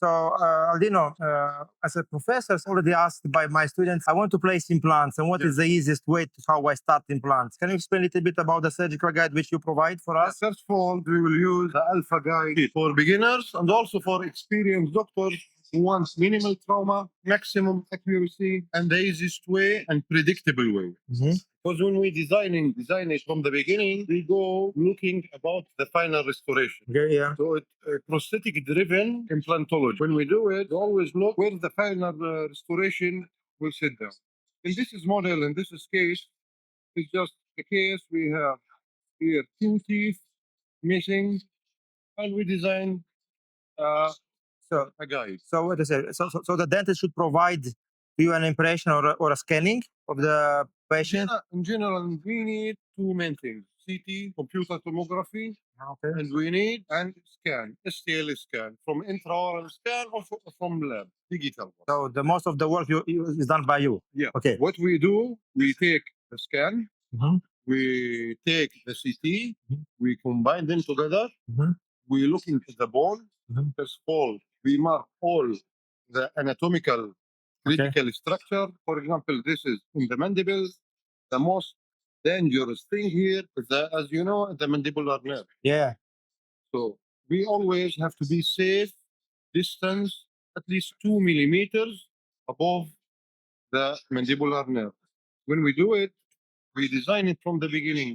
So, Aldino, as a professor, is already asked by my students, I want to place implants, and what is the easiest way to how I start implants? Can you explain a little bit about the surgical guide which you provide for us? First of all, we will use the Alpha guide for beginners and also for experienced doctors who wants minimal trauma, maximum accuracy, and the easiest way and predictable way. Because when we design it from the beginning, we go looking about the final restoration. Okay, yeah. So it's prosthetic-driven implantology. When we do it, we always look where the final restoration will sit down. In this is model, in this is case, it's just a case we have here 2 teeth missing, and we design So, a guide. so what is it? So the dentist should provide you an impression or a scanning of the patient. In general, we need 2 main things: CT, computer tomography, Okay. and we need an scan, STL scan, from intraoral scan or from lab, digital one. So the most of the work is done by you. Yeah. Okay. What we do, we take the scan, Mhm. we take the CT, Mhm. we combine them together, Mhm. we look into the bone. Mhm. First of all, we mark all the anatomical critical structure. For example, this is in the mandible. The most dangerous thing here is as you know, the mandibular nerve. Yeah. So we always have to be safe, distance at least 2 millimeters above the mandibular nerve. When we do it, we design it from the beginning.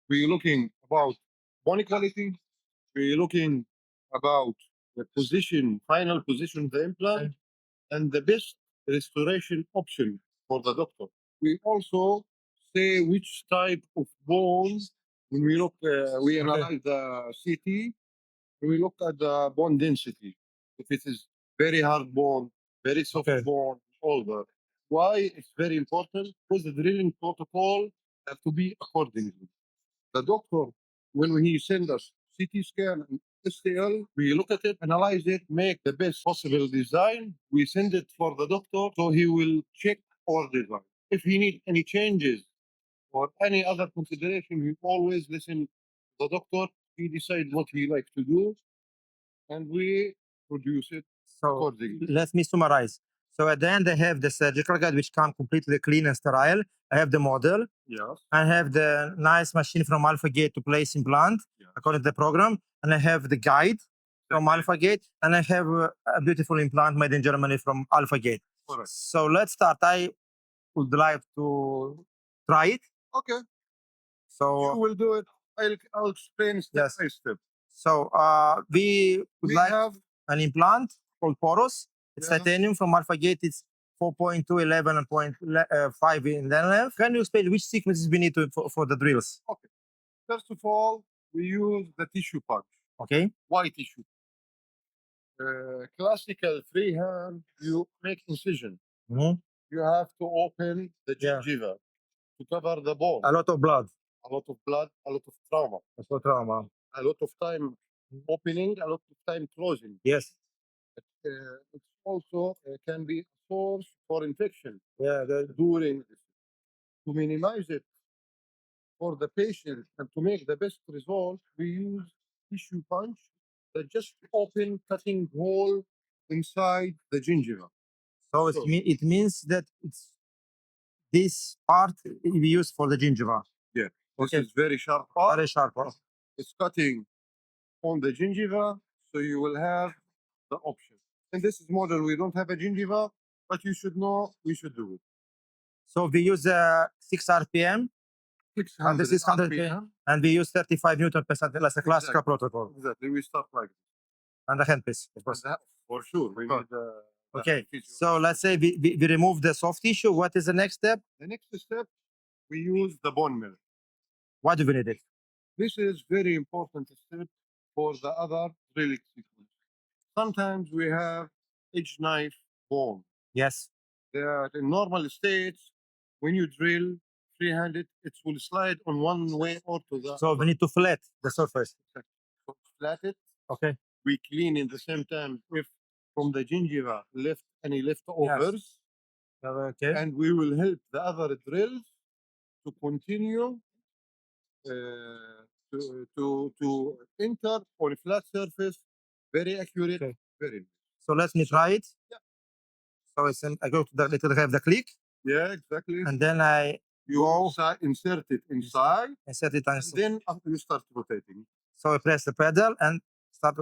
We're looking about bone quality. We're looking about the position, final position of the implant, and the best restoration option for the doctor. We also say which type of bones. When we look, we analyze the CT. We look at the bone density. If it is very hard bone, very soft bone, all that. Why it's very important? Because the drilling protocol have to be accordingly. The doctor, when he send us CT scan and STL, we look at it, analyze it, make the best possible design. We send it for the doctor, so he will check our design. If he need any changes or any other consideration, we always listen to the doctor. He decide what he like to do, and we produce it So accordingly. let me summarize. So at the end, I have the surgical guide, which come completely clean and sterile. I have the model. Yes. I have the nice machine from Alpha Gate to place implant according to the program. And I have the guide from Alpha Gate. And I have a beautiful implant made in Germany from Alpha Gate. Correct. So let's start. I would like to try it. Okay. So You will do it. I'll explain step by step. So we would like have an implant called Porous. It's Yeah. titanium from Alpha Gate. It's 4.2, 11, and 0.5 in length. Can you explain which sequences we need for the drills? Okay. First of all, we use the tissue punch. Okay. Why tissue? Classical freehand, you make incision. Mhm. You have to open the Yeah. gingiva to cover the bone. A lot of blood. A lot of blood, a lot of trauma, That's what trauma. a lot of time opening, a lot of time closing. Yes. It also can be a source for infection Yeah. during this. To minimize it for the patient and to make the best result, we use tissue punch that just open cutting hole inside the gingiva. So it means that it's this part we use for the gingiva. Yeah, this Okay. is very sharp part. Very sharp. It's cutting on the gingiva, so you will have the option. In this model, we don't have a gingiva, but you should know we should do it. So we use 6 RPM. 600 this is 100 RPM. And we use 35 Newton per centimeter as a classical protocol. Exactly, we start like this. And the handpiece, of course. For sure. We need Okay, so let's say we remove the soft tissue. What is the next step? The next step, we use the bone mill. Why do we need it? This is very important step for the other drilling sequence. Sometimes we have edge knife bone. Yes. That in normal states, when you drill freehanded, it will slide on one way or to the So we need to flat the surface. So flat it. Okay. We clean in the same time if from the gingiva left any leftovers. Okay. And we will help the other drills to continue to enter on a flat surface, very accurate, very nice. So let me try it. Yeah. So I go to the little have the click, Yeah, exactly. and then I You go insert it inside, and set it on. and then after you start rotating. So I press the pedal and start.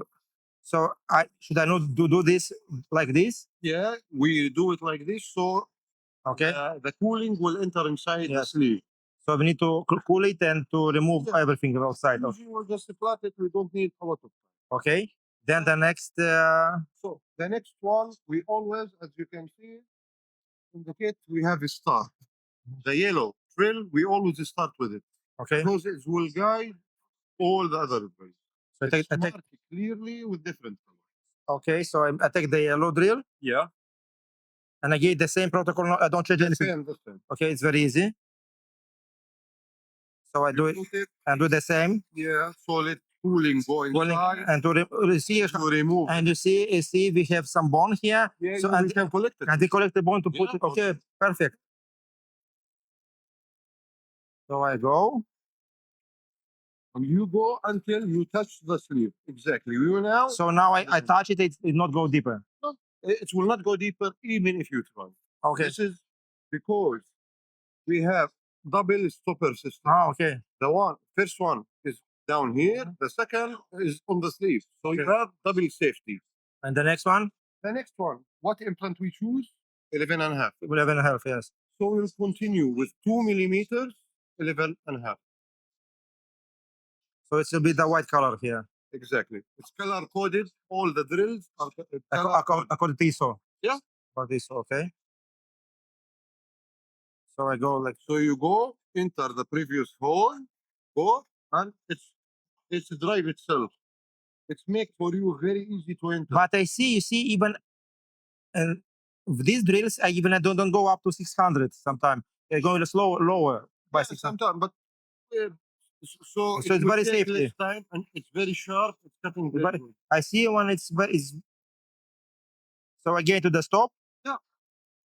So should I not do this like this? Yeah, we do it like this, so Okay. the cooling will enter inside the Yes. sleeve. So we need to cool it and to remove Yeah. everything outside. Usually we'll just flat it. We don't need a lot of time. Okay. Then the next. So the next one, we always, as you can see, in the kit, we have a star. The yellow drill, we always start with it Okay. because it will guide all the other drills. So It's marked clearly with different colors. Okay. So I take the yellow drill Yeah. and I get the same protocol. I don't change anything. The same. Okay. It's very easy. So I do it Put it, and do the same. yeah, solid cooling go inside. And to see to remove. and you see we have some bone here. Yeah, So we and can collect it. and they collect the bone to put Yeah, it. Okay. Perfect. So I go. And you go until you touch the sleeve. Exactly. We will now. So now I touch it. It not go deeper. It will not go deeper even if you try. Okay. This is because we have double stopper system. Oh, okay. The first one is down here. The second is on the sleeve. So you have double safety. And the next one? The next one, what implant we choose? 11 and a half. 11 and a half, yes. So we'll continue with 2 millimeters, 11 and a half. So it will be the white color here. Exactly. It's color coded. All the drills are color According to ISO. Yeah. For this, okay. So I go like. So you go, enter the previous hole, go, and it's drive itself. It's make for you very easy to enter. But you see, even these drills, I don't go up to 600 sometimes. I go lower by 600. Sometimes, but so it's very take safety. less time and it's very sharp. It's cutting very good. I see when it's very. So I get to the stop. Yeah.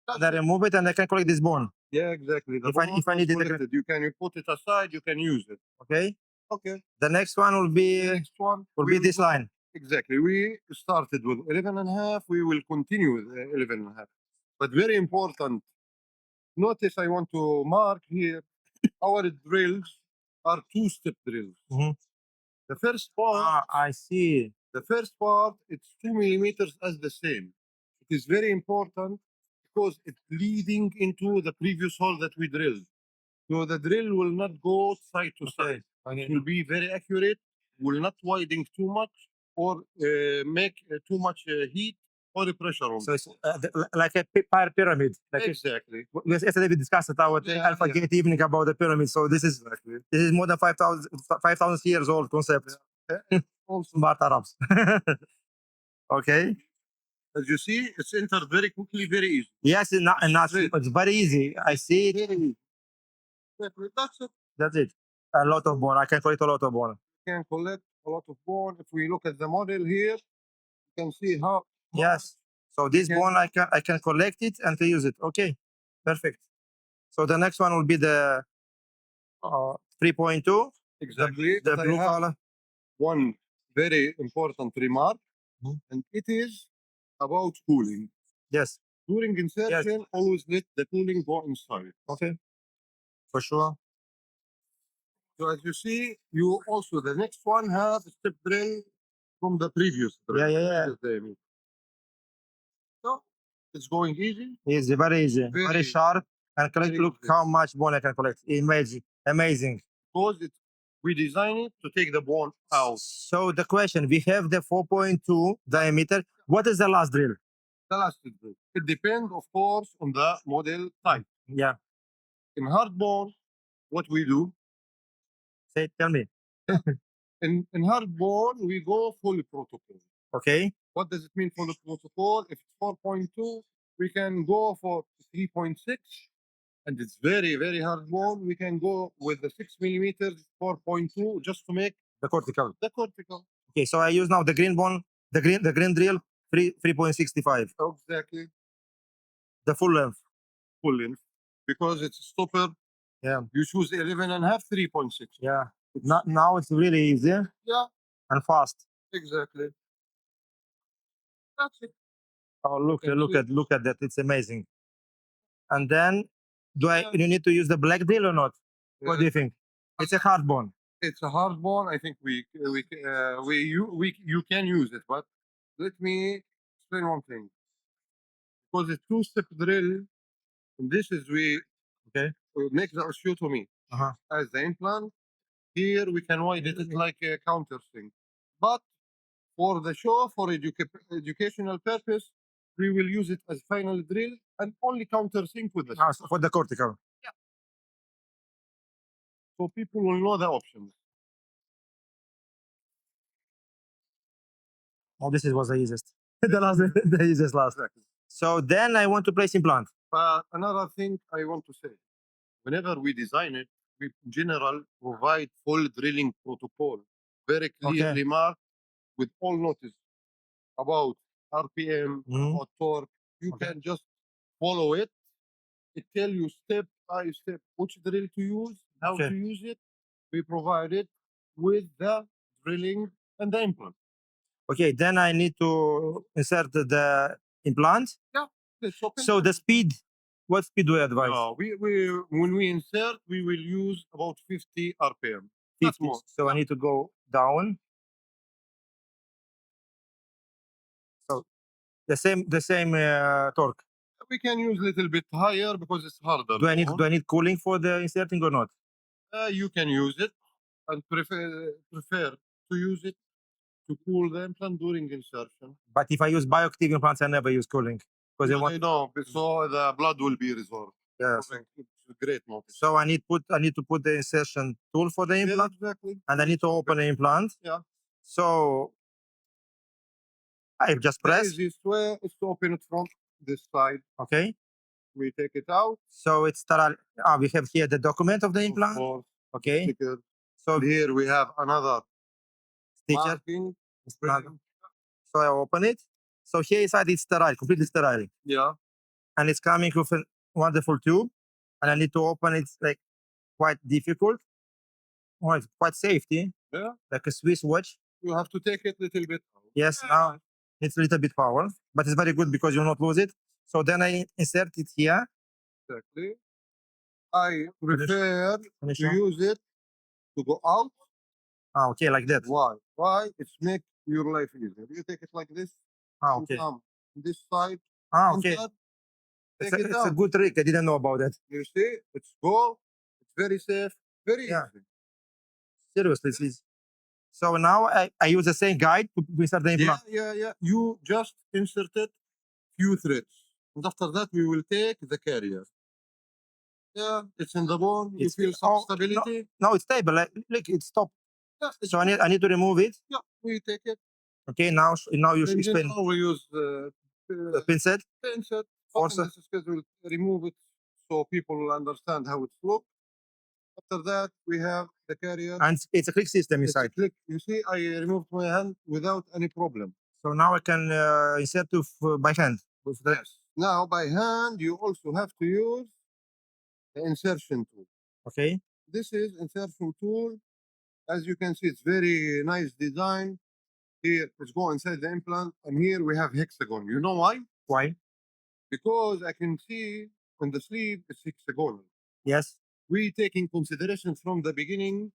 And I remove it and I can collect this bone. Yeah, exactly. The if I need it, you can put it aside. You can use it. Okay. Okay. The next one will be. The next one will be this line. Exactly. We started with 11 and a half. We will continue with 11 and a half. But very important. Notice I want to mark here. Our drills are two-step drills. The first part. I see. The first part, it's 2 millimeters as the same. It is very important because it's leading into the previous hole that we drilled. So the drill will not go side to side. It will be very accurate, will not widen too much or make too much heat or pressure on. So it's like a pyramid. Like exactly. Yesterday we discussed at our Alpha Gate evening about the pyramid. So this is more than 5,000 years old concept. Yeah. Also, Smart Arabs. Okay. As you see, it's entered very quickly, very easy. Yes, it's very easy. I see it. That's it. That's it. A lot of bone. I can collect a lot of bone. You can collect a lot of bone. If we look at the model here, you can see how. Yes. So this bone I can collect it and to use it. Okay. Perfect. So the next one will be the 3.2. Exactly. The blue color. One very important remark, and it is about cooling. Yes. During insertion, always let the cooling go inside. Okay. For sure. So as you see, you also the next one has a step drill from the previous drill. Yeah. So it's going easy. Easy, very easy. Very sharp. And collect, look how much bone I can collect. Amazing. Because we design it to take the bone out. So the question, we have the 4.2 diameter. What is the last drill? The last drill. It depends, of course, on the model type. Yeah. In hard bone, what we do? Tell me. In hard bone, we go full protocol. Okay. What does it mean full protocol? If it's 4.2, we can go for 3.6. And it's very, very hard bone. We can go with the 6 millimeters, 4.2, just to make the cortical. The cortical. Okay, so I use now the green bone, the green drill, 3.65. Exactly. The full length. Full length. Because it's a stopper. Yeah. You choose 11 and a half, 3.6. Yeah. Now it's really easy. Yeah. And fast. Exactly. That's it. Oh, look can look see. at that! It's amazing. And then, you need to use the black drill or not? What do you think? It's a hard bone. It's a hard bone. I think you can use it, but let me explain one thing. Because it's two-step drill, and this is Okay. make the osteotomy Uh-huh. as the implant. Here we can widen it like a counter thing, but for the show, for educational purpose, we will use it as final drill and only countersink with this. So for the cortical. So people will know the options. Oh, this was the easiest. The easiest last. So then I want to place implant. But another thing I want to say, whenever we design it, we in general provide full drilling protocol, very clearly marked with all notice about RPM, about torque. You can just follow it. It tell you step by step which drill to use, how to use it. We provide it with the drilling and the implant. Okay, then I need to insert the implant. So the speed, what speed do you advise? No, when we insert, we will use about 50 RPM. 50. So I need to go down. So the same torque. We can use a little bit higher because it's harder. Do I need cooling for the inserting or not? You can use it and prefer to use it to cool the implant during insertion. But if I use bioactive implants, I never use cooling because I want. No, so the blood will be resolved. Yes. It's a great notice. So I need to put the insertion tool for the implant, exactly. and I need to open the implant. Yeah. So I just The press. easiest way is to open it from this side. Okay. We take it out. So it's sterile. We have here the document of the implant. Of Okay. sticker. So And here we have another sticker. marking. So I open it. So here inside it's sterile, completely sterile. Yeah. And it's coming with a wonderful tube. And I need to open it like quite difficult. Oh, it's quite safety. Yeah. Like a Swiss watch. You have to take it a little bit out. Yes, now it's a little bit power, but it's very good because you'll not lose it. So then I insert it here. Exactly. I prefer to use it to go out. Okay, like that. Why? Why? It's make your life easier. You take it like this. Okay. Come this side. Okay. Insert, It's a good trick. I didn't know about that. You see, it's go. It's very safe. Very easy. Seriously, it's easy. So now I use the same guide to insert the implant. Yeah. You just inserted few threads. And after that, we will take the carrier. Yeah, it's in the bone. You feel some stability. No, it's stable. Look, it's stopped. Yeah, so I need to remove it. Yeah, we take it. Okay, now you should explain. Now we use the pinset. Pinset. Also, we'll remove it so people will understand how it looks. After that, we have the carrier. And it's a click system inside. Click. You see, I removed my hand without any problem. So now I can insert by hand. Yes. Now by hand, you also have to use the insertion tool. Okay. This is insertion tool. As you can see, it's very nice design. Here, let's go inside the implant, and here we have hexagon. You know why? Why? Because I can see on the sleeve it's hexagonal. Yes. We take in consideration from the beginning,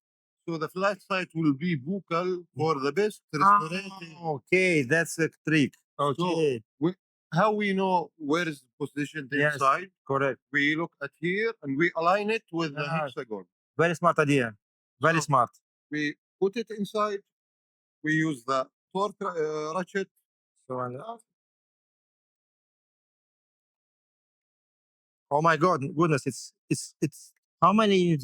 so the flat side will be buccal for the best restoration. Okay, that's a trick. Okay. So how we know where is the position inside? Correct. We look at here and we align it with the hexagon. Very smart idea. Very smart. We put it inside. We use the torque ratchet. So oh my goodness! It's how many?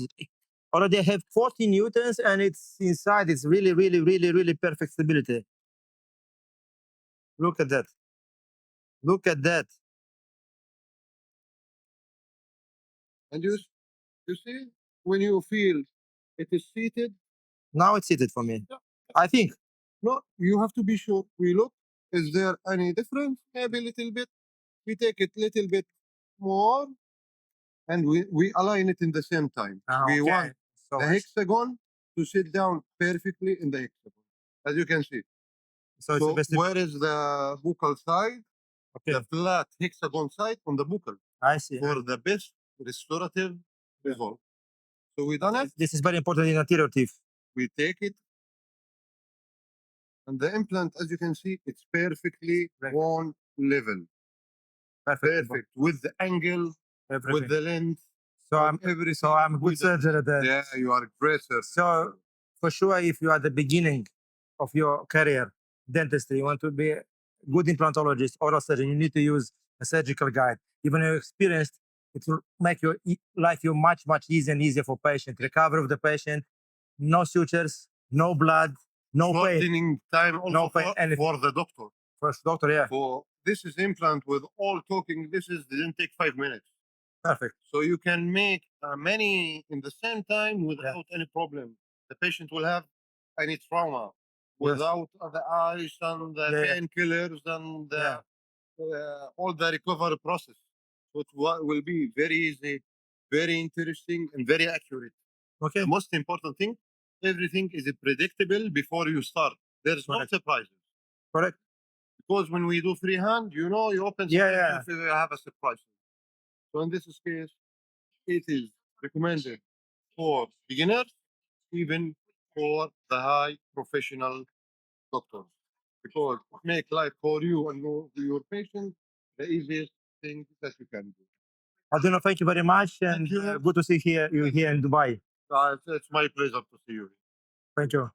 Already I have 40 newtons, and it's inside. It's really perfect stability. Look at that. Look at that. And you see, when you feel it is seated. Now it's seated for me. Yeah. I think. No, you have to be sure. We look. Is there any difference? Maybe a little bit. We take it a little bit more, and we align it in the same time. We want the hexagon to sit down perfectly in the hexagon, as you can see. So where is the buccal side? Okay. the flat hexagon site on the buccal I see. for the best restorative result. So we done it. This is very important in anterior teeth. We take it, and the implant, as you can see, it's perfectly Right. on level, Perfect. perfect with the angle, Everything. with the length. So with I'm everything. so I'm a good with the- surgeon at that. Yeah, you are a great surgeon. So for sure, if you are at the beginning of your career, dentistry, you want to be a good implantologist, oral surgeon, you need to use a surgical guide. Even if you're experienced, it will make your life much easier and easier for patient. Recovery of the patient, no sutures, no blood, no pain. shortening time also No pain, for, anything. for the doctor. First doctor, yeah, For this is implant with all talking. This is didn't take 5 minutes. perfect. So you can make many in the same time without any problem. The patient will have any trauma without the ice and the Yeah, yeah. painkillers and Yeah. all the recovery process. So it will be very easy, very interesting, and very accurate. Okay, The most important thing, everything is predictable before you start. There's no Correct. surprises. correct. Because when we do freehand, you know, you open Yeah, something, if you have a surprise. So in this case, it is recommended for beginners, even for the high professional doctors, because it make life for you and your patient the easiest thing that you can do. Aduna, thank you very much, and you. good to see you here in Dubai. It's my pleasure to see you. Thank you.